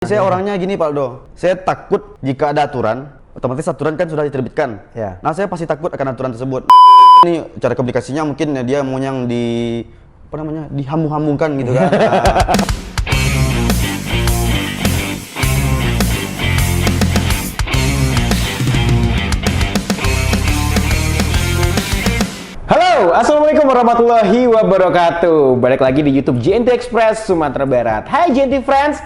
Saya orangnya gini Pak Aldo, saya takut jika ada aturan, otomatis aturan kan sudah diterbitkan. Ya. Nah saya pasti takut akan aturan tersebut. Ini cara komunikasinya mungkin dia mau yang dihamu-hamungkan gitu kan. Halo, assalamualaikum warahmatullahi wabarakatuh. Balik lagi di YouTube JNT Express Sumatera Barat. Hai JNT Friends,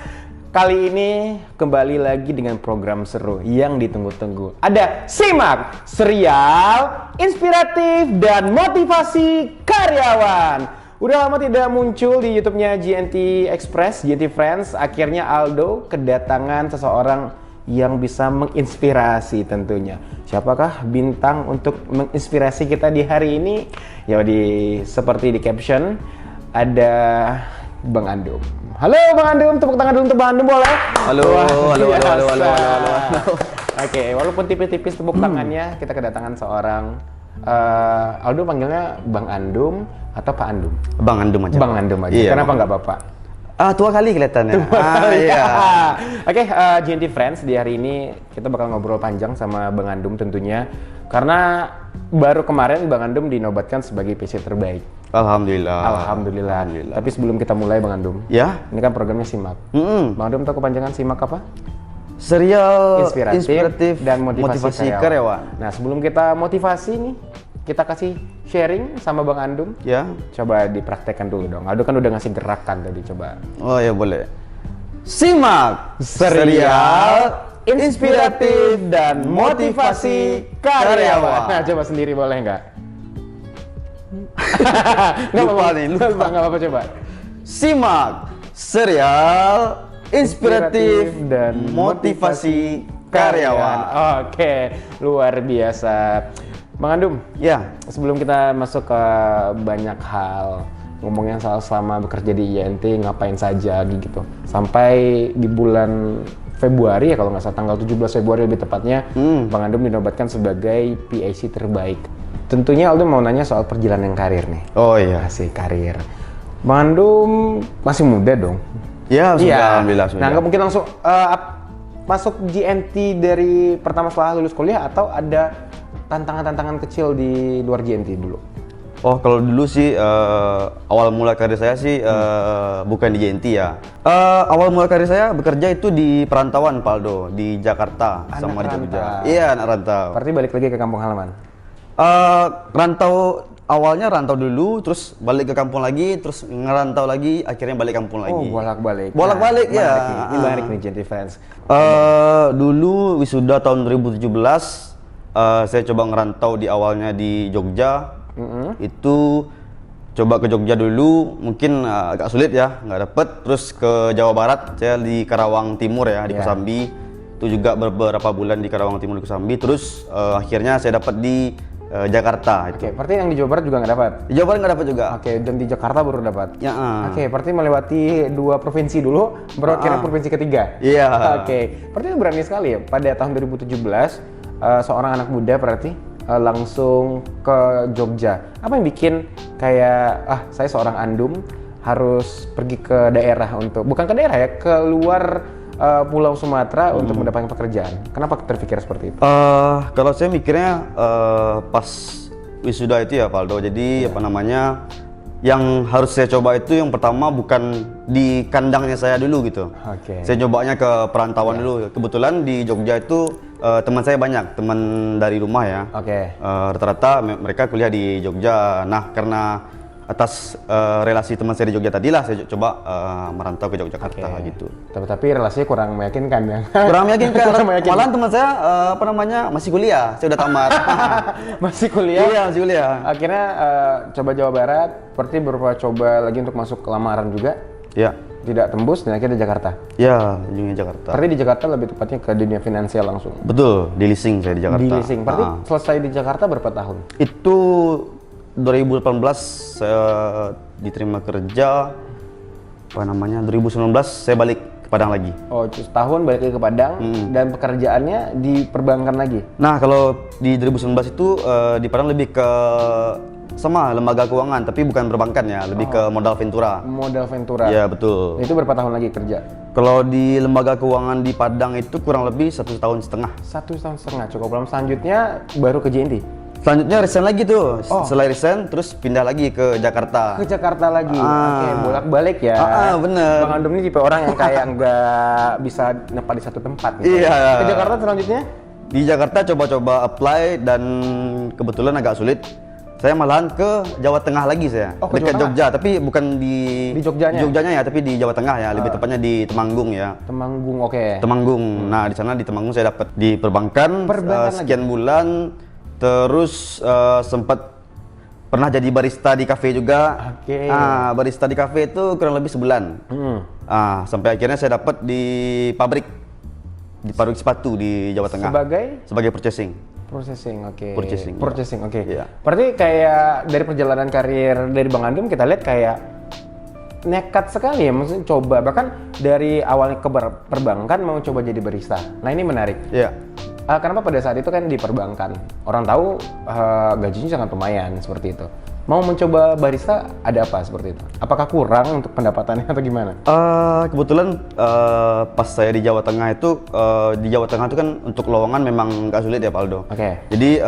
kali ini kembali lagi dengan program seru yang ditunggu-tunggu. Ada Simak, serial inspiratif dan motivasi karyawan. Udah lama tidak muncul di YouTube-nya JNT Express, JNT Friends. Akhirnya Aldo kedatangan seseorang yang bisa menginspirasi tentunya. Siapakah bintang untuk menginspirasi kita di hari ini? Ya seperti di caption ada Bang Andum. Halo Bang Andum, tepuk tangan dulu untuk Bang Andum boleh? Halo, halo. Oke, walaupun tipis-tipis tepuk tangannya, kita kedatangan seorang Aldo panggilnya Bang Andum atau Pak Andum? Bang Andum aja. Bang Andum aja. Iya, Kenapa Bang. nggak Bapak? Tua kali kelihatannya. Iya. Oke, JNT Friends, di hari ini kita bakal ngobrol panjang sama Bang Andum tentunya. Karena baru kemarin Bang Andum dinobatkan sebagai PC terbaik. Alhamdulillah. Tapi sebelum kita mulai Bang Andum, Ya. ini kan programnya Simak. Bang Andum tahu kepanjangan Simak apa? Serial Inspiratif dan motivasi karyawan. Nah, sebelum kita motivasi nih, kita kasih sharing sama Bang Andum. Ya. Coba dipraktekkan dulu dong. Aldo kan udah ngasih gerakan tadi, coba. Oh ya boleh. Simak Serial inspiratif dan motivasi karyawan. Nah, coba sendiri boleh nggak? Lupa nih, lupa. Nggak apa-apa, coba. Simak serial inspiratif dan motivasi karyawan. Oke, luar biasa. Bang Andum, Ya, sebelum kita masuk ke banyak hal, ngomongin soal selama bekerja di INT ngapain saja gitu. Sampai di bulan Februari ya kalau nggak salah, tanggal 17 Februari lebih tepatnya, Bang Andum dinobatkan sebagai PAC terbaik. Tentunya Aldo mau nanya soal perjalanan karir nih. oh iya. Masih karir. Bang Andum masih muda dong. Ya, sudah, alhamdulillah. Nah, nggak mungkin langsung masuk GNT dari pertama setelah lulus kuliah, atau ada tantangan-tantangan kecil di luar GNT dulu? Oh, kalau dulu sih awal mula karir saya sih bukan di JNT ya. Awal mula karir saya bekerja itu di perantauan, Paldo, di Jakarta sama di Jogja. Iya, anak rantau. Berarti balik lagi ke kampung halaman. Awalnya rantau dulu, terus balik ke kampung lagi, terus ngerantau lagi, akhirnya balik kampung lagi. Oh, bolak-balik. Bolak-balik, ya. Ini menarik nih JNT Fans. Dulu wisuda tahun 2017, saya coba ngerantau di awalnya di Jogja. Itu coba ke Jogja dulu, mungkin agak sulit ya, nggak dapet. Terus ke Jawa Barat, saya di Karawang Timur ya, di Kosambi. Itu juga beberapa bulan di Karawang Timur di Kosambi. Terus akhirnya saya dapat di Jakarta. Oke, berarti yang di Jawa Barat juga nggak dapat? Di Jawa Barat nggak dapat juga. Oke, dan di Jakarta baru dapat? Ya. Oke, berarti melewati 2 provinsi dulu, baru akhirnya provinsi ketiga? Iya. Oke, berarti berani sekali ya, pada tahun 2017, seorang anak muda berarti langsung ke Jogja. Apa yang bikin kayak, saya seorang Andum harus pergi ke daerah untuk, bukan ke daerah ya, ke luar Pulau Sumatera untuk mendapatkan pekerjaan? Kenapa terpikir seperti itu? Kalau saya mikirnya pas wisuda itu ya, Paldo. Jadi yang harus saya coba itu yang pertama bukan di kandangnya saya dulu gitu. Oke. Saya cobanya ke perantauan dulu. Kebetulan di Jogja itu teman saya banyak, teman dari rumah ya. Oke. Rata-rata mereka kuliah di Jogja. Nah, karena atas relasi teman saya di Jogja tadilah saya coba merantau ke Yogyakarta gitu. Tapi relasinya kurang meyakinkan ya? Kurang meyakinkan. Malahan teman saya masih kuliah. Saya udah tamat. Masih kuliah? Iya, masih kuliah. Akhirnya coba Jawa Barat, berarti beberapa coba lagi untuk masuk ke lamaran juga? Ya. Tidak tembus, dan akhirnya di Jakarta? Ya, ujungnya Jakarta. Berarti di Jakarta lebih tepatnya ke dunia finansial langsung? Betul, di leasing saya di Jakarta. Di leasing, berarti selesai di Jakarta berapa tahun? Itu 2018 saya diterima kerja, 2019 saya balik ke Padang lagi. Oh, setahun balik lagi ke Padang, dan pekerjaannya di perbankan lagi? Nah, kalau di 2019 itu di Padang lebih ke sama lembaga keuangan, tapi bukan perbankan ya, lebih ke modal ventura. Modal ventura. Iya betul. Itu berapa tahun lagi kerja? Kalau di lembaga keuangan di Padang itu kurang lebih 1,5 tahun. 1,5 tahun cukup lama. Selanjutnya baru ke JNT. Selanjutnya resign lagi tuh. Setelah resign terus pindah lagi ke Jakarta. Ke Jakarta lagi. Oke, bolak-balik ya. Bener. Bang Andum ini tipe orang yang kayak nggak bisa nempat di satu tempat gitu. Iya. Ke Jakarta selanjutnya? Di Jakarta coba-coba apply dan kebetulan agak sulit. Saya malahan ke Jawa Tengah lagi saya. Oh, ke dekat Jawa Tengah? Jogja, tapi bukan di Jogjanya? ya, tapi di Jawa Tengah ya, lebih tepatnya di Temanggung ya. Temanggung, oke. Temanggung. Nah, di sana di Temanggung saya dapat di perbankan, sekian bulan, terus sempat pernah jadi barista di kafe juga. Oke. Barista di kafe itu kurang lebih sebulan. Sampai akhirnya saya dapat di pabrik sepatu di Jawa Tengah. Sebagai purchasing. Purchasing, oke. Purchasing, oke. Iya. Berarti kayak dari perjalanan karir dari Bang Andum kita lihat kayak nekat sekali ya, maksudnya coba bahkan dari awalnya ke perbankan mau coba jadi barista. Nah ini menarik. Iya. Kenapa pada saat itu kan di perbankan orang tahu gajinya sangat lumayan seperti itu. Mau mencoba barista ada apa seperti itu? Apakah kurang untuk pendapatannya atau gimana? Kebetulan pas saya di Jawa Tengah itu di Jawa Tengah itu kan untuk lowongan memang nggak sulit ya Pak Aldo. Oke. Jadi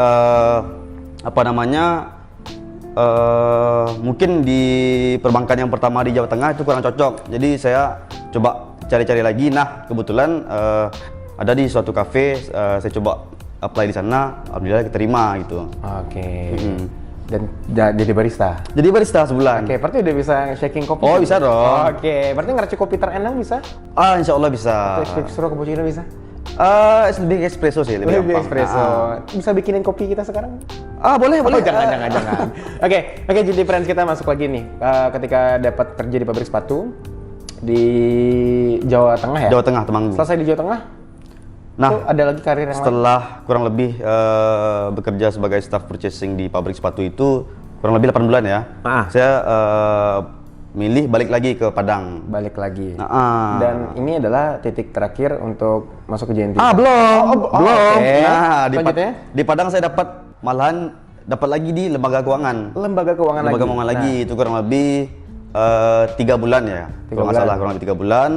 mungkin di perbankan yang pertama di Jawa Tengah itu kurang cocok. Jadi saya coba cari-cari lagi. Nah kebetulan ada di suatu kafe saya coba apply di sana. Alhamdulillah keterima gitu. Oke. Dan jadi barista? Jadi barista sebulan. Oke, berarti udah bisa shaking kopi? Oh, bisa dong. Oke, berarti ngeracik kopi terenak bisa? Insya Allah bisa. Atau espresso, cappuccino bisa? Lebih espresso sih, lebih gampang. Espresso. Bisa bikinin kopi kita sekarang? Boleh. Jangan. Oke, jadi friends kita masuk lagi nih. Ketika dapat kerja di pabrik sepatu di Jawa Tengah ya? Jawa Tengah, Temanggung. Selesai di Jawa Tengah? Nah, ada lagi karir yang setelah kurang lebih bekerja sebagai staff purchasing di pabrik sepatu itu kurang lebih 8 bulan ya. Saya milih balik lagi ke Padang. Balik lagi. Dan ini adalah titik terakhir untuk masuk ke JNT. Belum. Okay. Nah, di Padang saya malahan dapat lagi di lembaga keuangan. Lembaga keuangan lagi itu kurang lebih 3 bulan ya. Kalau nggak salah kurang lebih 3 bulan.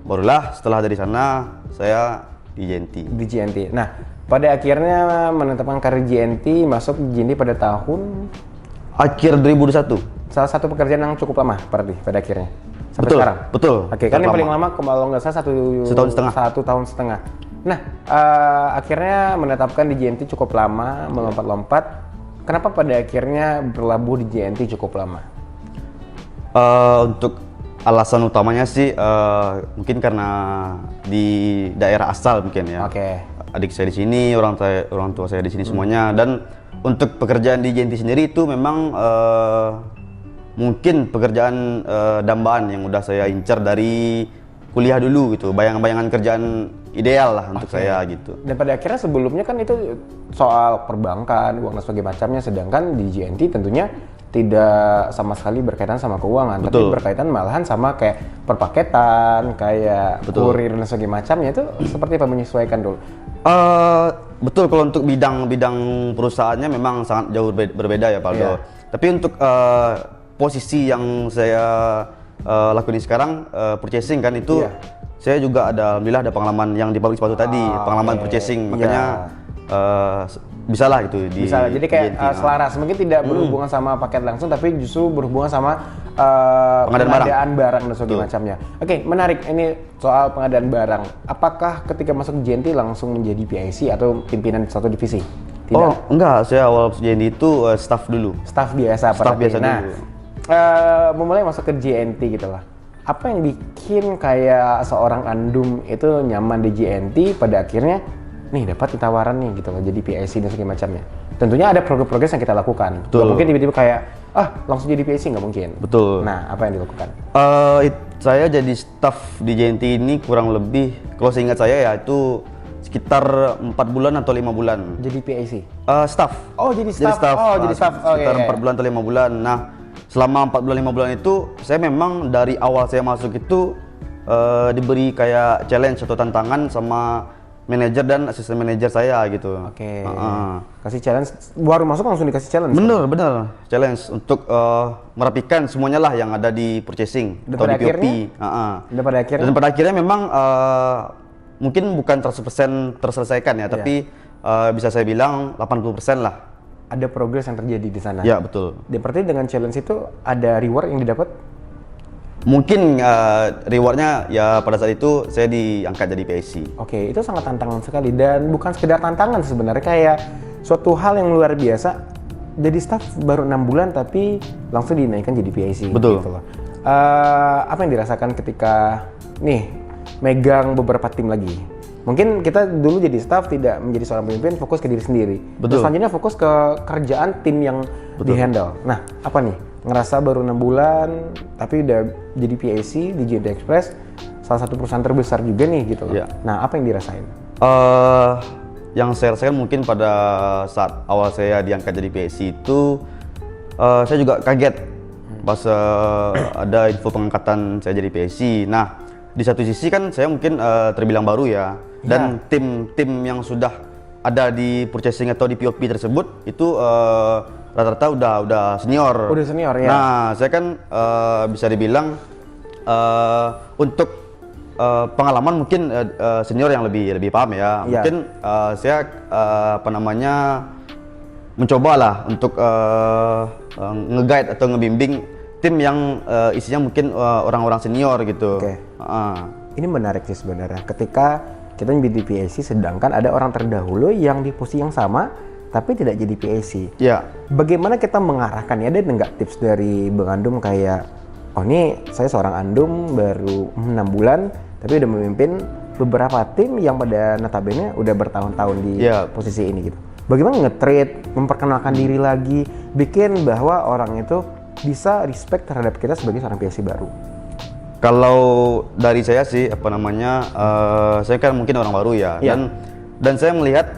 Barulah setelah dari sana saya di JNT. Nah, pada akhirnya menetapkan karir JNT, masuk JNT pada tahun akhir 2021. Salah satu pekerjaan yang cukup lama berarti pada akhirnya. Sampai sekarang. Betul. Oke, kan yang paling lama kalau nggak salah 1 tahun setengah. Nah, akhirnya menetapkan di JNT cukup lama, melompat-lompat. Kenapa pada akhirnya berlabuh di JNT cukup lama? Untuk alasan utamanya sih mungkin karena di daerah asal mungkin ya. Oke. Adik saya di sini, orang tua saya di sini semuanya, dan untuk pekerjaan di JNT sendiri itu memang mungkin pekerjaan dambaan yang udah saya incar dari kuliah dulu gitu. Bayangan-bayangan kerjaan ideal lah untuk saya gitu. Dan pada akhirnya sebelumnya kan itu soal perbankan, uang dan sebagainya macamnya, sedangkan di JNT tentunya tidak sama sekali berkaitan sama keuangan, tapi berkaitan malahan sama kayak perpaketan, kayak kurir dan sebagainya macamnya. Itu seperti apa menyesuaikan dulu? Betul, kalau untuk bidang perusahaannya memang sangat jauh berbeda ya Pak Aldo. Tapi untuk posisi yang saya lakuin sekarang, purchasing kan itu, saya juga alhamdulillah ada pengalaman yang di pabrik sepatu tadi, pengalaman purchasing, makanya bisa lah gitu jadi kayak selaras, mungkin tidak berhubungan sama paket langsung, tapi justru berhubungan sama pengadaan barang dan sebagainya macamnya. Oke, menarik ini soal pengadaan barang. Apakah ketika masuk JNT langsung menjadi PIC atau pimpinan satu divisi? Tidak. Enggak, saya awal JNT itu staff dulu. Staff biasa. Staff biasa dulu. Memulai masuk ke JNT gitu lah. Apa yang bikin kayak seorang Andum itu nyaman di JNT pada akhirnya nih dapat tawaran nih gitu loh jadi PIC dan segala macamnya. Tentunya ada progres yang kita lakukan. Nggak mungkin tiba-tiba kayak langsung jadi PIC, nggak mungkin. Betul. Nah, apa yang dilakukan? Saya jadi staff di JNT ini kurang lebih, kalau seingat saya ya itu sekitar 4 bulan atau 5 bulan. Jadi PIC? Staff. Oh, jadi staff. Sekitar 4 bulan atau 5 bulan. Nah, selama 4 bulan 5 bulan itu saya memang dari awal saya masuk itu diberi kayak challenge atau tantangan sama manajer dan asisten manajer saya gitu. Oke. Kasih challenge, baru masuk langsung dikasih challenge. Bener challenge untuk merapikan semuanya lah yang ada di purchasing atau di POP. Dan pada akhirnya memang mungkin bukan 100% terselesaikan ya, tapi bisa saya bilang 80% lah. Ada progres yang terjadi di sana. Ya betul. Berarti dengan challenge itu ada reward yang didapat? Mungkin rewardnya ya pada saat itu saya diangkat jadi PSC. Oke, itu sangat tantangan sekali dan bukan sekedar tantangan sebenarnya, kayak suatu hal yang luar biasa. Jadi staff baru 6 bulan tapi langsung dinaikkan jadi PSC. Betul. Gitu loh. Apa yang dirasakan ketika nih megang beberapa tim lagi? Mungkin kita dulu jadi staff tidak menjadi seorang pemimpin, fokus ke diri sendiri. Betul. Terus selanjutnya fokus ke kerjaan tim yang di-handle. Nah, apa nih? Ngerasa baru 6 bulan, tapi udah jadi PAC di JNT Express, salah satu perusahaan terbesar juga nih gitu loh. Ya. Nah, apa yang dirasain? Yang saya rasakan mungkin pada saat awal saya diangkat jadi PAC itu, saya juga kaget pas ada info pengangkatan saya jadi PAC. Nah, di satu sisi kan saya mungkin terbilang baru ya, dan tim yang sudah ada di purchasing atau di POP tersebut itu rata-rata udah senior. Udah senior ya. Nah, saya kan bisa dibilang untuk pengalaman mungkin senior yang lebih paham ya. Mungkin saya mencobalah untuk nge-guide atau ngebimbing tim yang isinya mungkin orang-orang senior gitu. Ini menarik sih sebenarnya. Ketika kita menjadi PAC, sedangkan ada orang terdahulu yang di posisi yang sama tapi tidak jadi PAC. Ya. Bagaimana kita mengarahkan ya? Ada nggak tips dari Bang Andum kayak, oh ini saya seorang Andum baru 6 bulan tapi udah memimpin beberapa tim yang pada notabene udah bertahun-tahun di posisi ini gitu. Bagaimana nge-treat, memperkenalkan diri lagi, bikin bahwa orang itu bisa respect terhadap kita sebagai seorang PAC baru? Kalau dari saya sih saya kan mungkin orang baru ya, dan saya melihat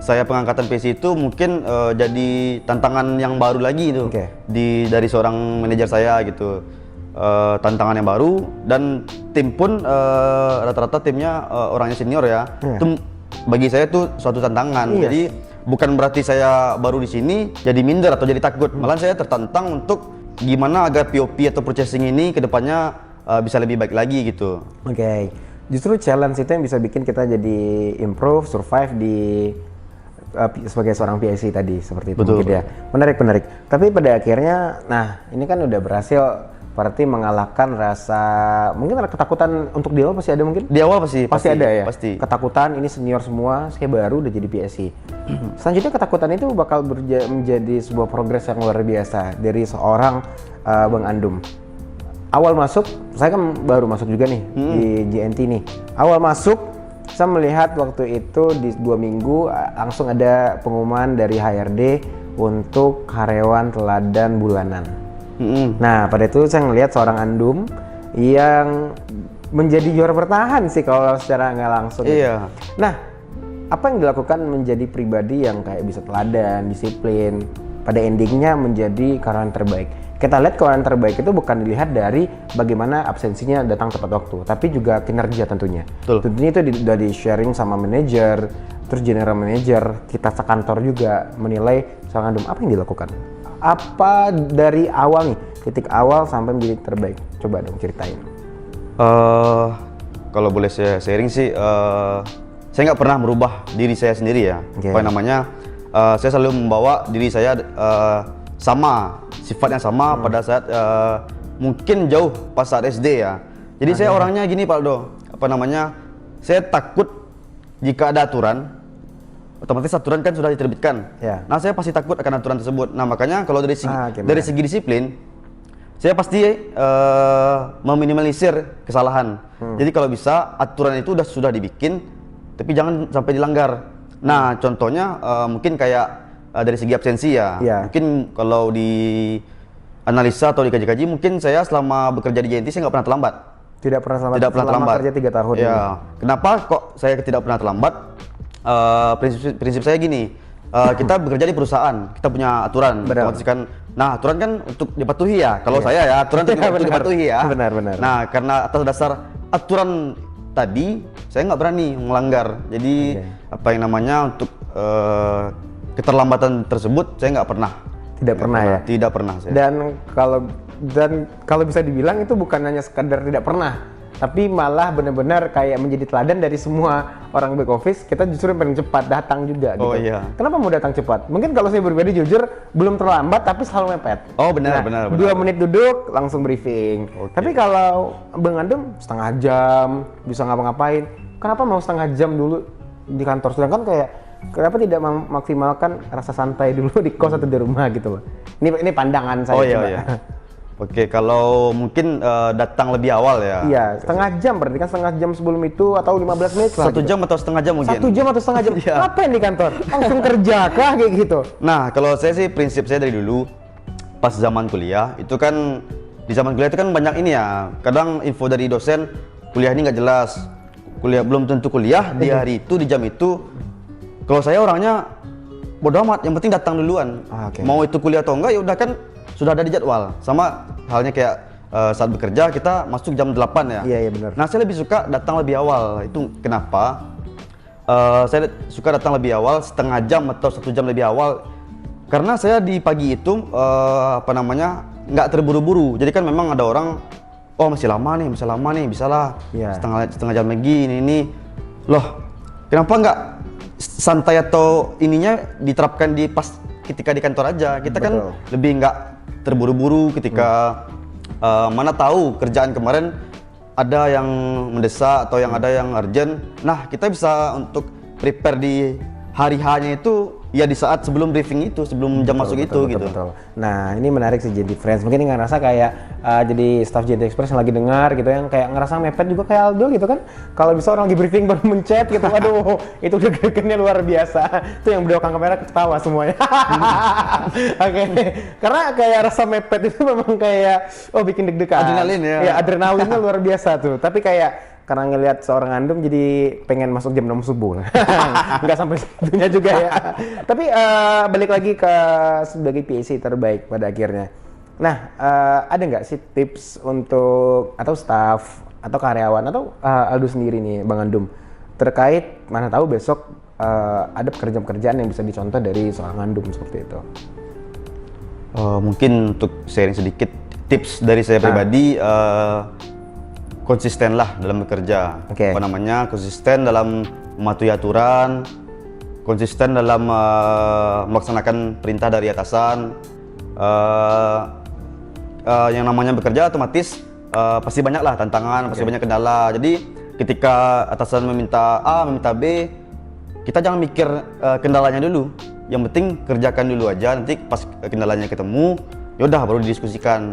saya pengangkatan PAC itu mungkin jadi tantangan yang baru lagi itu dari seorang manajer saya gitu. Tantangan yang baru, dan tim pun rata-rata timnya orangnya senior ya. Itu bagi saya tuh suatu tantangan. Jadi bukan berarti saya baru di sini jadi minder atau jadi takut. Malah saya tertantang untuk gimana agar POP atau purchasing ini kedepannya bisa lebih baik lagi gitu. Justru challenge itu yang bisa bikin kita jadi improve, survive di sebagai seorang PAC tadi seperti itu. Mungkin ya. Menarik. Tapi pada akhirnya, nah ini kan udah berhasil. Berarti mengalahkan rasa, mungkin ada ketakutan untuk di awal pasti ada mungkin? Di awal pasti ada ya? Pasti. Ketakutan, ini senior semua, saya baru udah jadi PSC. Selanjutnya ketakutan itu bakal menjadi sebuah progres yang luar biasa dari seorang Bang Andum. Awal masuk, saya kan baru masuk juga nih di JNT nih. Awal masuk, saya melihat waktu itu di 2 minggu langsung ada pengumuman dari HRD untuk karyawan teladan bulanan. Nah, pada itu saya ngelihat seorang Andum yang menjadi juara bertahan sih kalau secara nggak langsung. Iya. Nah, apa yang dilakukan menjadi pribadi yang kayak bisa teladan, disiplin, pada endingnya menjadi karyawan terbaik. Kita lihat karyawan terbaik itu bukan dilihat dari bagaimana absensinya datang tepat waktu, tapi juga kinerja tentunya. Tentunya itu udah di-sharing sama manajer, terus general manager, kita sekantor juga menilai seorang Andum apa yang dilakukan. Apa dari awal nih, titik awal sampai menjadi terbaik? Coba dong ceritain. Kalau boleh saya sharing sih, saya nggak pernah merubah diri saya sendiri ya. Saya selalu membawa diri saya sama, sifatnya sama pada saat mungkin jauh pas saat SD ya. Jadi saya orangnya gini Pak Aldo, saya takut jika ada aturan, otomatis aturan kan sudah diterbitkan. Nah, saya pasti takut akan aturan tersebut. Nah, makanya kalau dari segi disiplin, saya pasti meminimalisir kesalahan. Jadi kalau bisa aturan itu sudah dibikin, tapi jangan sampai dilanggar. Nah, contohnya mungkin kayak dari segi absensi ya. Mungkin kalau di analisa atau dikaji-kaji, mungkin saya selama bekerja di JNT saya nggak pernah terlambat. Tidak pernah terlambat. Kerja 3 tahun. Kenapa kok saya tidak pernah terlambat? Prinsip saya gini, kita bekerja di perusahaan, kita punya aturan. Nah, aturan kan untuk dipatuhi ya. Kalau saya ya, aturan untuk dipatuhi ya. Benar. Nah, karena atas dasar aturan tadi, saya nggak berani melanggar. Jadi apa yang namanya untuk keterlambatan tersebut saya nggak pernah. Tidak pernah ya? Tidak pernah saya. Dan kalau bisa dibilang itu bukan hanya sekadar tidak pernah, tapi malah benar-benar kayak menjadi teladan dari semua orang back office. Kita justru paling cepat datang juga gitu. Oh iya. Kenapa mau datang cepat? Mungkin kalau saya pribadi jujur belum terlambat tapi selalu mepet. Oh benar. 2 menit duduk langsung briefing. Tapi kalau Bang Andum setengah jam bisa ngapa-ngapain. Kenapa mau setengah jam dulu di kantor? Sedangkan kayak kenapa tidak memaksimalkan rasa santai dulu di kos atau di rumah gitu loh. Ini pandangan saya. Oh iya. Oke, kalau mungkin datang lebih awal ya. Iya, setengah jam berarti kan setengah jam sebelum itu atau 15 menit lah. 1 jam atau setengah jam mungkin. 1 jam atau setengah jam. Iya. Ngapain di kantor? Langsung kerja kah kayak gitu? Nah, kalau saya sih prinsip saya dari dulu pas zaman kuliah itu kan di zaman kuliah itu kan banyak ini ya. Kadang info dari dosen kuliah ini nggak jelas. Kuliah belum tentu kuliah di hari itu di jam itu. Kalau saya orangnya bodo amat, yang penting datang duluan. Mau itu kuliah atau enggak ya udah kan sudah ada di jadwal. Sama halnya kayak saat bekerja kita masuk jam 8 ya. Iya benar. Nah, saya lebih suka datang lebih awal. Itu kenapa? Saya suka datang lebih awal, setengah jam atau 1 jam lebih awal. Karena saya di pagi itu nggak terburu-buru. Jadi kan memang ada orang, oh masih lama nih, bisalah setengah jam lagi ini. Loh, kenapa nggak santai atau ininya diterapkan di pas ketika di kantor aja? Kita kan lebih nggak terburu-buru ketika mana tahu kerjaan kemarin ada yang mendesak atau yang ada yang urgent. Nah, kita bisa untuk prepare di hari hanya itu ya di saat sebelum briefing itu, sebelum jam masuk itu gitu. Nah, ini menarik sih jadi friends. Mungkin ini ngerasa kayak jadi staff JNT Express yang lagi dengar gitu, yang kayak ngerasa mepet juga kayak Aldo gitu kan. Kalau bisa orang lagi briefing baru mencet gitu, aduh itu udah gregetnya luar biasa. Itu yang belakang kamera ketawa semuanya. Oke. Karena kayak rasa mepet itu memang kayak bikin deg-degan. Adrenalin ya. Iya, adrenalinnya luar biasa tuh. Tapi kayak karena ngelihat seorang Andum jadi pengen masuk jam 6 subuh. Nggak sampai segitunya juga ya. Tapi balik lagi ke sebagai PAC terbaik pada akhirnya. Nah, ada nggak sih tips untuk atau staff atau karyawan atau Aldo sendiri nih Bang Andum terkait mana tahu besok ada pekerjaan-pekerjaan yang bisa dicontoh dari seorang Andum seperti itu. Mungkin untuk sharing sedikit tips dari saya pribadi, konsisten lah dalam bekerja. Konsisten dalam mematuhi aturan, konsisten dalam melaksanakan perintah dari atasan. Yang namanya bekerja otomatis pasti banyak lah tantangan, pasti banyak kendala. Jadi ketika atasan meminta A, meminta B, kita jangan mikir kendalanya dulu. Yang penting kerjakan dulu aja, nanti pas kendalanya ketemu yaudah baru didiskusikan.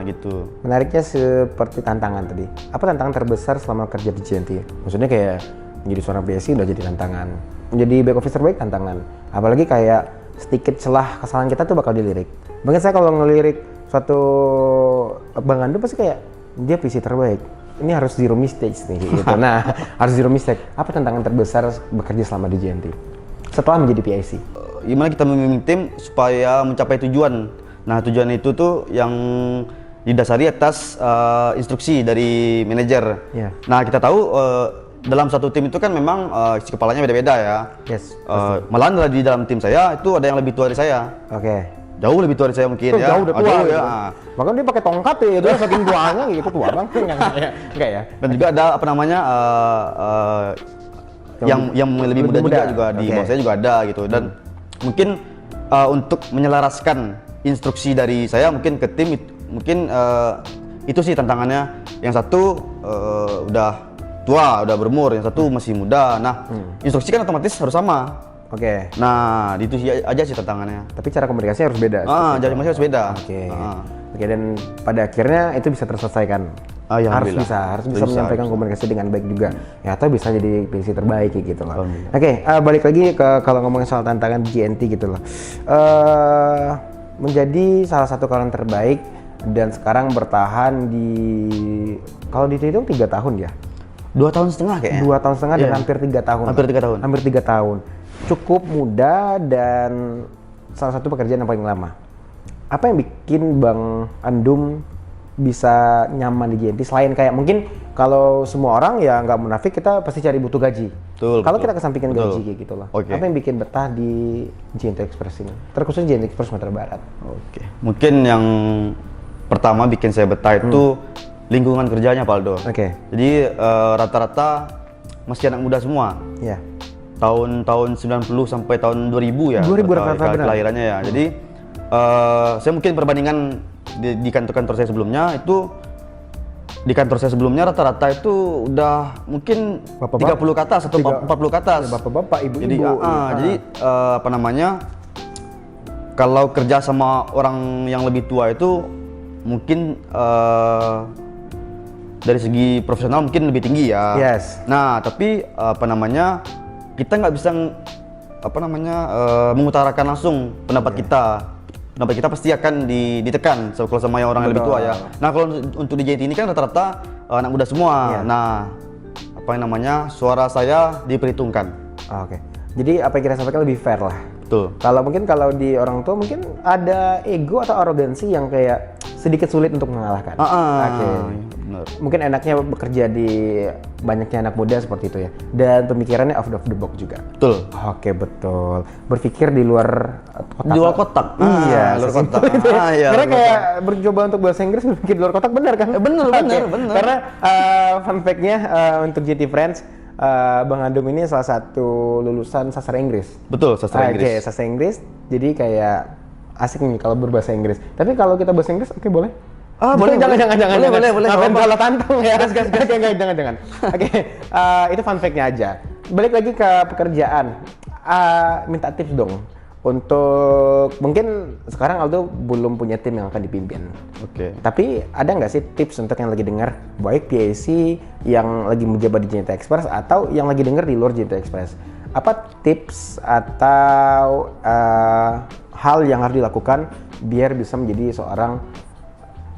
Gitu. Menariknya seperti tantangan tadi. Apa tantangan terbesar selama kerja di JNT? Maksudnya kayak menjadi seorang PSC udah jadi tantangan, menjadi back office terbaik tantangan. Apalagi kayak sedikit celah kesalahan kita tuh bakal dilirik. Bahkan saya kalau ngelirik suatu Bang Andum pasti kayak dia PC terbaik. Ini harus zero mistakes nih gitu. Nah, harus zero mistake. Apa tantangan terbesar bekerja selama di JNT setelah menjadi PIC? Gimana kita memimpin tim supaya mencapai tujuan. Nah, tujuan itu tuh yang didasari atas instruksi dari manajer. Nah, kita tahu dalam satu tim itu kan memang isi kepalanya beda-beda ya. Malahan di dalam tim saya itu ada yang lebih tua dari saya. Jauh lebih tua dari saya mungkin ya. Jauh udah tua ya. Bahkan dia pakai tongkat ya, itu saking tuanya gitu, tua banget enggak ya. Dan juga ada yang lebih muda juga di bawah saya juga ada gitu. Dan mungkin untuk menyelaraskan instruksi dari saya mungkin ke tim mungkin itu sih tantangannya. Yang satu udah tua, udah berumur, yang satu masih muda. Nah, instruksi kan otomatis harus sama. Nah, itu aja sih tantangannya. Tapi cara komunikasi harus beda. Cara komunikasi harus beda. Dan pada akhirnya itu bisa terselesaikan. Harus bisa menyampaikan komunikasi dengan baik juga. Ya, atau bisa jadi PSC terbaik gitu loh. Balik lagi ke kalau ngomongin soal tantangan JNT gitu loh. Menjadi salah satu karyawan terbaik dan sekarang bertahan di kalau dihitung 3 tahun ya. 2 tahun setengah kayaknya. 2 tahun setengah dan hampir 3 tahun. Hampir 3 tahun. Cukup muda dan salah satu pekerjaan yang paling lama. Apa yang bikin Bang Andum bisa nyaman di JNT selain kayak mungkin kalau semua orang ya nggak munafik kita pasti cari butuh gaji. Betul, Kalau betul. kita kesampingkan Betul. gaji kayak gitu loh. Oke. Apa yang bikin betah di JNT Express ini? Terkhusus JNT Express Sumatera Barat. Oke. Mungkin yang pertama bikin saya betah itu lingkungan kerjanya, Paldo. Oke. Jadi rata-rata masih anak muda semua. Ya. Tahun 90 sampai tahun 2000 ya. 2000 rata-rata benar. Kelahirannya ya. Jadi saya mungkin perbandingan di kantor-kantor saya sebelumnya itu di kantor saya sebelumnya rata-rata itu udah mungkin Bapak-bapak. 30 ke atas atau 40 ke atas. Bapak-bapak, ibu-ibu. Jadi, jadi apa namanya? Kalau kerja sama orang yang lebih tua itu mungkin dari segi profesional mungkin lebih tinggi ya. Yes. Nah, tapi apa namanya? Kita nggak bisa mengutarakan langsung pendapat kita. Pendapat kita pasti akan ditekan kalau sama yang orang yang lebih tua ya. Nah, kalau untuk di JNT ini kan rata-rata anak muda semua. Iya. Nah, apa yang namanya? Suara saya diperhitungkan. Oke. Jadi apa yang kita sampaikan lebih fair lah. Betul. Kalau di orang tua mungkin ada ego atau arogansi yang kayak sedikit sulit untuk mengalahkan. Oke. Benar. Mungkin enaknya bekerja di banyaknya anak muda seperti itu ya. Dan pemikirannya out of the box juga. Betul. Oke, betul. Berpikir di luar kotak. Di luar kotak. Iya, luar sesimpel kotak. itu ya. Iya, Karena luar kayak bercoba untuk bahasa Inggris berpikir di luar kotak benar kan? Benar. Karena fun fact-nya untuk JT Friends, Bang Andung ini salah satu lulusan sastra Inggris. Betul, sastra Inggris. Oke, sastra Inggris. Jadi kayak asik nih kalau berbahasa Inggris. Tapi kalau kita bahasa Inggris, oke boleh? Boleh, jangan. boleh. Ngapain Apa-apa. kalau tantang ya? Oke, jangan. Oke, itu fun fact-nya aja. Balik lagi ke pekerjaan. Minta tips dong. Untuk mungkin sekarang Aldo belum punya tim yang akan dipimpin. Oke. Tapi ada nggak sih tips untuk yang lagi dengar, baik PAC yang lagi menjabat di JNT Express atau yang lagi dengar di luar JNT Express? Apa tips atau hal yang harus dilakukan biar bisa menjadi seorang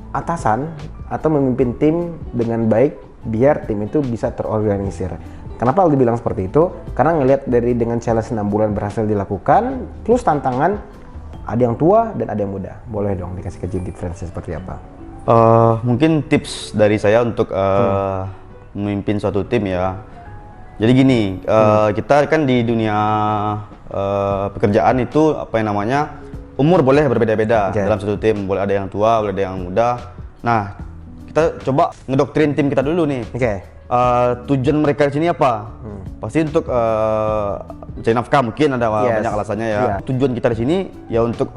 atasan atau memimpin tim dengan baik biar tim itu bisa terorganisir? Kenapa Aldo bilang seperti itu? Karena ngelihat dari dengan challenge 6 bulan berhasil dilakukan, plus tantangan ada yang tua dan ada yang muda. Boleh dong dikasih ke JNT Friends seperti apa? Mungkin tips dari saya untuk memimpin suatu tim ya. Jadi gini, kita kan di dunia pekerjaan itu apa yang namanya umur boleh berbeda-beda dalam satu tim. Boleh ada yang tua, boleh ada yang muda. Nah, kita coba ngedoktrin tim kita dulu nih. Oke. Tujuan mereka di sini apa? Pasti untuk mencari nafkah, mungkin ada banyak alasannya ya. Yeah. Tujuan kita di sini ya untuk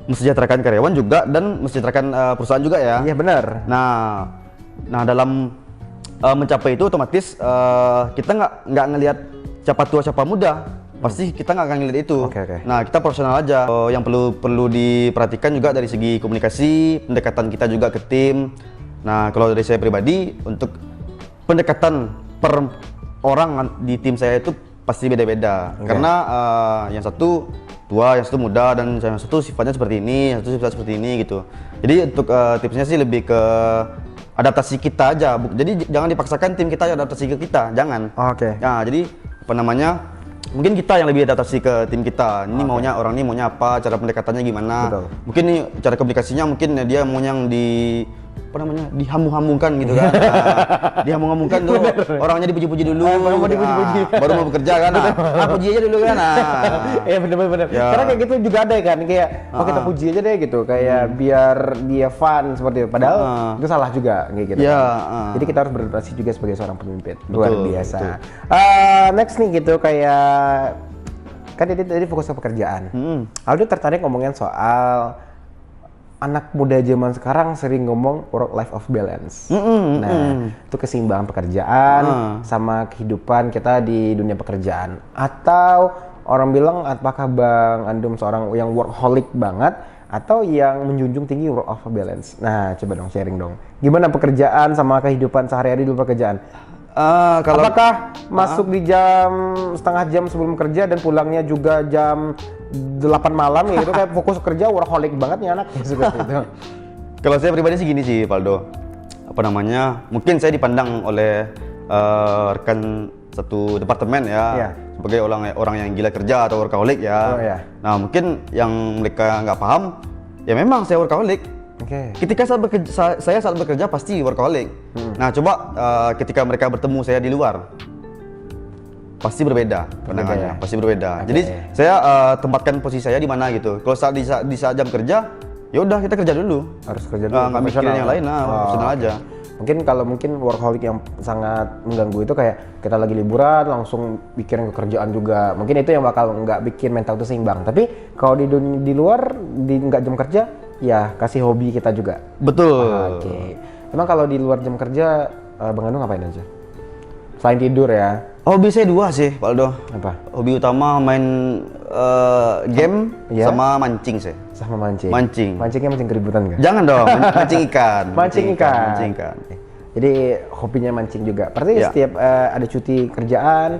mensejahterakan karyawan juga dan mensejahterakan perusahaan juga ya. Iya benar. Nah dalam mencapai itu otomatis kita nggak ngelihat siapa tua siapa muda. Pasti kita nggak akan ngelihat itu. Oke. Nah kita profesional aja. Yang perlu diperhatikan juga dari segi komunikasi, pendekatan kita juga ke tim. Nah kalau dari saya pribadi untuk pendekatan per orang di tim saya itu pasti beda-beda. Karena yang satu tua, yang satu muda, dan yang satu sifatnya seperti ini, yang satu sifat seperti ini gitu. Jadi untuk tipsnya sih lebih ke adaptasi kita aja. Jadi jangan dipaksakan tim kita adaptasi ke kita, jangan. Oke. Nah jadi apa namanya? Mungkin kita yang lebih adaptasi ke tim kita. Ini maunya orang ini maunya apa, cara pendekatannya gimana. Betul. Mungkin nih cara komunikasinya mungkin dia mau yang dihamu-hamungkan gitu kan. Nah, dihamu-hamungkan tuh orangnya dipuji-puji dulu. Baru mau dipuji-puji. Baru mau bekerja kan. Puji aja dulu kan. Iya benar. Ya. Karena kayak gitu juga ada kan, kayak kita puji aja deh gitu, kayak biar dia fun seperti itu. Padahal itu salah juga kayak gitu. Ya, kan. Jadi kita harus beradaptasi juga sebagai seorang pemimpin. Luar biasa. betul. Next nih gitu kayak kan tadi fokus ke pekerjaan. Aldo tertarik ngomongin soal anak muda zaman sekarang sering ngomong work life of balance. Nah, itu keseimbangan pekerjaan sama kehidupan kita di dunia pekerjaan. Atau orang bilang apakah Bang Andum seorang yang workaholic banget atau yang menjunjung tinggi work life balance. Nah, coba dong sharing dong. Gimana pekerjaan sama kehidupan sehari-hari di luar pekerjaan? Apakah masuk di setengah jam sebelum kerja dan pulangnya juga jam 8 malam ya, itu kayak fokus kerja workaholic banget nih anak ya, seperti itu. Kalau saya pribadi sih gini sih, Paldo. Apa namanya? Mungkin saya dipandang oleh rekan satu departemen ya, sebagai orang yang gila kerja atau workaholic ya. Nah, mungkin yang mereka nggak paham, ya memang saya workaholic. Oke. Ketika saya saat bekerja pasti workaholic. Nah, coba ketika mereka bertemu saya di luar, pasti berbeda pandangannya, ya? pasti berbeda. Oke. Jadi saya tempatkan posisi saya di mana gitu. Kalau saat di saat jam kerja, ya udah kita kerja dulu. Harus kerja dulu. Nggak mikirin yang lain, profesional oke. aja. Mungkin kalau workaholic yang sangat mengganggu itu kayak kita lagi liburan langsung pikirin kerjaan juga. Mungkin itu yang bakal nggak bikin mental itu seimbang. Tapi kalau di luar nggak jam kerja, ya kasih hobi kita juga. Betul. Oke. Emang kalau di luar jam kerja, Bang Anu ngapain aja? Selain tidur ya? Hobi saya dua sih, Pak Aldo. Apa? Hobi utama main game Iya? sama mancing saya. Sama mancing. Mancing. Mancingnya mancing keributan nggak? Jangan dong, mancing ikan. Mancing ikan. Mancing ikan. Jadi hobinya mancing juga. Berarti Ya. setiap ada cuti kerjaan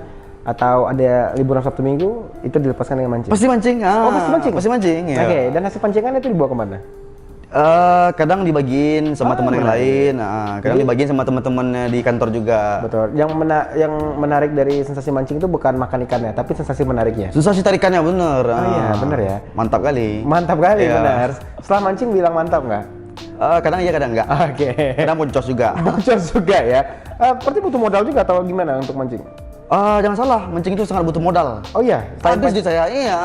atau ada liburan Sabtu Minggu itu dilepaskan dengan mancing. Pasti mancing. Oh, pasti mancing. Pasti mancing. Ya. Oke, dan hasil pancingan itu dibawa kemana? Kadang dibagiin sama teman yang lain, kadang dibagiin sama teman-temannya di kantor juga. Betul. Yang menarik dari sensasi mancing itu bukan makan ikannya, tapi sensasi menariknya. Susah sih tarikannya, bener. Oh iya, bener ya. Mantap kali. Mantap kali, Iya. benar. Setelah mancing bilang mantap nggak? Kadang iya, kadang enggak. Oke. Kadang boncos juga. Bocor juga ya. Berarti butuh modal juga atau gimana untuk mancing? Jangan salah, mancing itu sangat butuh modal. Oh iya, Habis di saya, iya.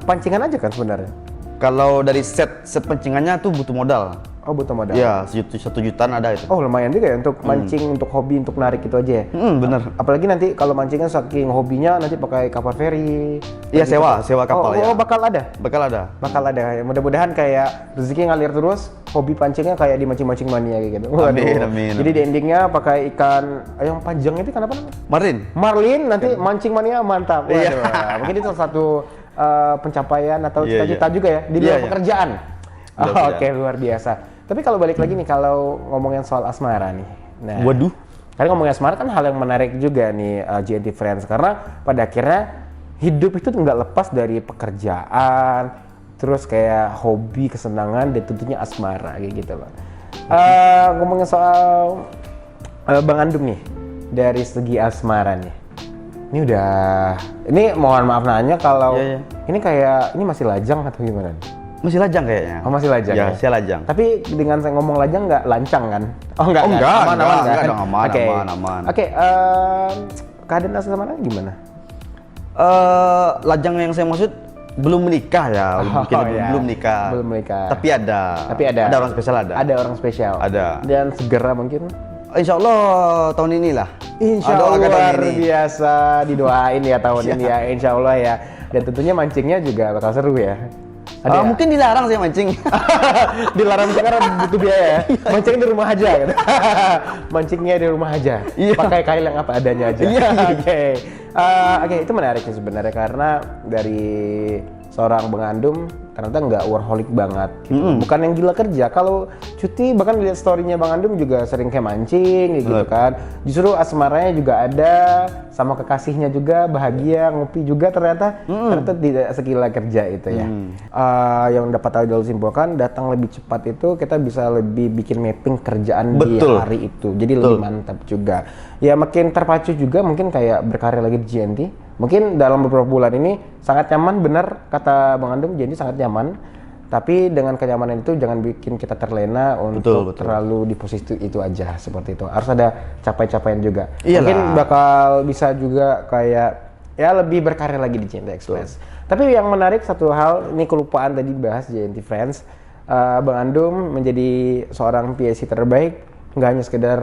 pancingan aja kan sebenarnya. Kalau dari set pancingannya tuh butuh modal. Oh, butuh modal. Iya, 1 jutaan ada itu. Oh, lumayan juga ya untuk mancing, untuk hobi, untuk narik itu aja ya. Bener. Apalagi nanti kalau mancingnya saking hobinya nanti pakai kapal feri. Iya, sewa kapal ya. Oh, bakal ada. Bakal ada. Bakal ada. Ya, mudah-mudahan kayak rezeki ngalir terus, hobi pancingnya kayak di mancing-mancing mania kayak gitu. Amin, Waduh. amin, Jadi di endingnya pakai ikan yang panjang itu kan apa namanya? Marin. Marlin, nanti mancing mania mantap. Waduh. Iya. Mungkin itu salah satu pencapaian atau Iya, cita-cita iya. juga ya di luar Iya, iya. pekerjaan. Luar Oh, kerjaan. Oke, luar biasa. Tapi kalau balik lagi nih, kalau ngomongin soal asmara nih. Nah, Waduh. Karena ngomongin asmara kan hal yang menarik juga nih GNT Friends, karena pada akhirnya hidup itu nggak lepas dari pekerjaan, terus kayak hobi, kesenangan, dan tentunya asmara kayak gitu loh. Ngomongin soal Bang Andum nih, dari segi asmara nih, ini mohon maaf nanya kalau Iya, iya. ini masih lajang atau gimana? Masih lajang kayaknya. Oh, masih lajang Ya, ya? saya lajang. Tapi dengan saya ngomong lajang nggak lancang kan? Oh enggak, Oh, enggak, aman, enggak, aman, enggak kan? dong, aman, Oke. aman. Oke, keadaan asmara gimana? Lajang yang saya maksud belum menikah ya, mungkin iya. belum nikah. Belum menikah. Tapi ada. Tapi ada. Ada orang spesial ada. Ada orang spesial. Ada. Dan segera mungkin. Insya Allah tahun inilah. Insya Doakan Allah tahun luar ini. biasa, didoain ya tahun ini ya, insya Allah ya. Dan tentunya mancingnya juga bakal seru ya. Ada ya? Mungkin dilarang saya mancing. Dilarang karena butuh biaya ya. Mancing di rumah aja gitu. Mancingnya di rumah aja. Iya. Pakai kail yang apa adanya aja. Iya. Oke. Oke, itu menarik sih sebenarnya karena dari seorang Bang Andum ternyata nggak workaholic banget. Gitu. Bukan yang gila kerja. Kalau cuti bahkan lihat story-nya Bang Andum juga sering kayak mancing gitu kan. Justru asmaranya juga ada, sama kekasihnya juga bahagia, ngopi juga ternyata tidak segila kerja itu ya. Yang dapat tahu dulu simpulkan, datang lebih cepat itu kita bisa lebih bikin mapping kerjaan di Betul. hari itu. Jadi lebih mantap juga. Ya makin terpacu juga mungkin kayak berkarya lagi di GNT. Mungkin dalam beberapa bulan ini sangat nyaman, benar kata Bang Andum, GNT sangat nyaman. Tapi dengan kenyamanan itu jangan bikin kita terlena untuk Betul. terlalu di posisi itu aja seperti itu. Harus ada capai-capaian juga. Iyalah. Mungkin bakal bisa juga kayak ya lebih berkarya lagi di GNT Express. Tapi yang menarik satu hal, ini kelupaan tadi bahas GNT Friends. Bang Andum menjadi seorang PSC terbaik, nggak hanya sekedar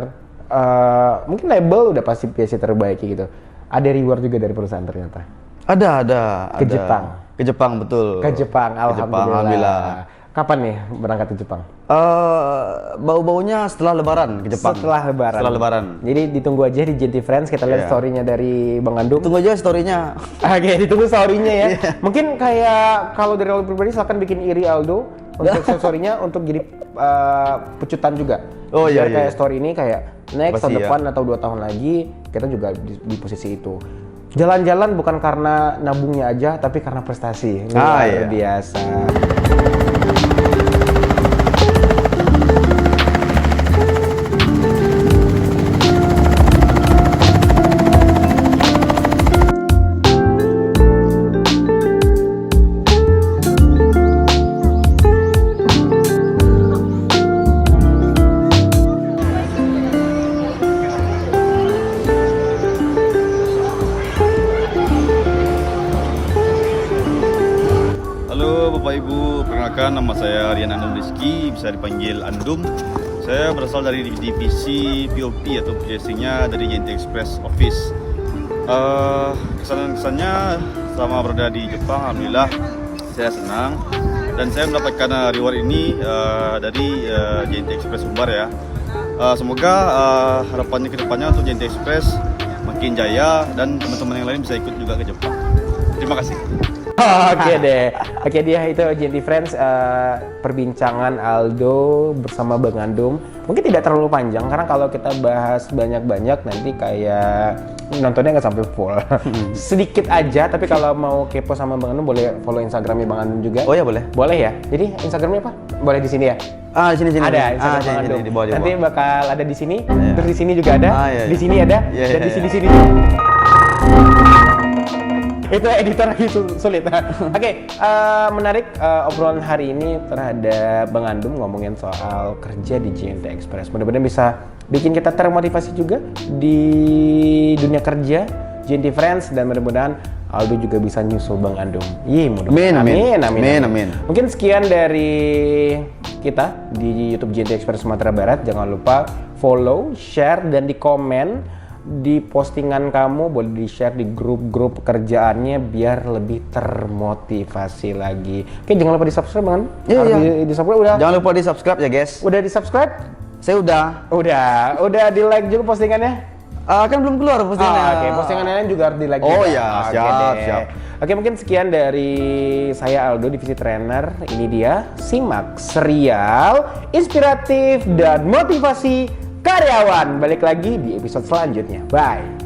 mungkin label udah pasti PSC terbaik gitu. Ada reward juga dari perusahaan ternyata. Ada. Ke Jepang. Ke Jepang, betul. Ke Jepang, alhamdulillah. Kapan nih berangkat ke Jepang? Bau-baunya setelah Lebaran ke Jepang. Setelah Lebaran. Setelah Lebaran. Jadi ditunggu aja di GNT Friends, kita lihat Iya. story-nya dari Bang Andum. Tunggu aja story-nya. Oke, ditunggu story-nya ya. Iya. Mungkin kayak kalau dari Aldo pribadi silakan bikin iri Aldo untuk story-nya untuk jadi pecutan juga. Oh, iya, Biar iya. kayak story ini kayak next tahun Pasti ya. depan atau 2 tahun lagi kita juga di posisi itu. Jalan-jalan bukan karena nabungnya aja, tapi karena prestasi. Luar iya. biasa. perkenalkan, nama saya Rian Andum Rizky, bisa dipanggil Andum. Saya berasal dari divisi POP atau purchasing-nya dari JNT Express Office. Kesan-kesannya selama berada di Jepang, alhamdulillah saya senang dan saya mendapatkan reward ini dari JNT Express Sumbar ya. Semoga harapannya ke depannya untuk JNT Express makin jaya dan teman-teman yang lain bisa ikut juga ke Jepang. Terima kasih. Oke deh, oke dia itu JNT Friends, perbincangan Aldo bersama Bang Andum. Mungkin tidak terlalu panjang karena kalau kita bahas banyak-banyak nanti kayak nontonnya nggak sampai full. Sedikit aja, tapi kalau mau kepo sama Bang Andum boleh follow Instagramnya Bang Andum juga. Oh ya boleh. Boleh ya. Jadi Instagramnya apa? Boleh di sini ya. Di sini Ada Instagram Bang Andum. di bawah. Nanti bakal ada di sini, Iya. terus di sini juga ada, Iya, di iya. sini ada, Iya, dan iya, di sini iya. sini. Itu editor lagi sulit. Oke, menarik obrolan hari ini terhadap Bang Andum ngomongin soal kerja di JNT Express. Mudah-mudahan bisa bikin kita termotivasi juga di dunia kerja JNT Friends dan mudah-mudahan Aldo juga bisa nyusul Bang Andum. Amin. Mungkin sekian dari kita di YouTube JNT Express Sumatera Barat. Jangan lupa follow, share, dan di komen di postingan kamu, boleh di-share di grup-grup kerjaannya biar lebih termotivasi lagi. Oke, jangan lupa di-subscribe Bang. Iya. Di-subscribe udah. Jangan lupa di-subscribe ya, guys. Udah di-subscribe? Saya udah. Udah di-like juga postingannya? Kan belum keluar postingannya. Oke, postingan lain juga harus di-like Oh juga. ya, Oke siap, deh. siap. Oke, mungkin sekian dari saya Aldo, divisi trainer. Ini dia, simak serial inspiratif dan motivasi karyawan. Balik lagi di episode selanjutnya. Bye.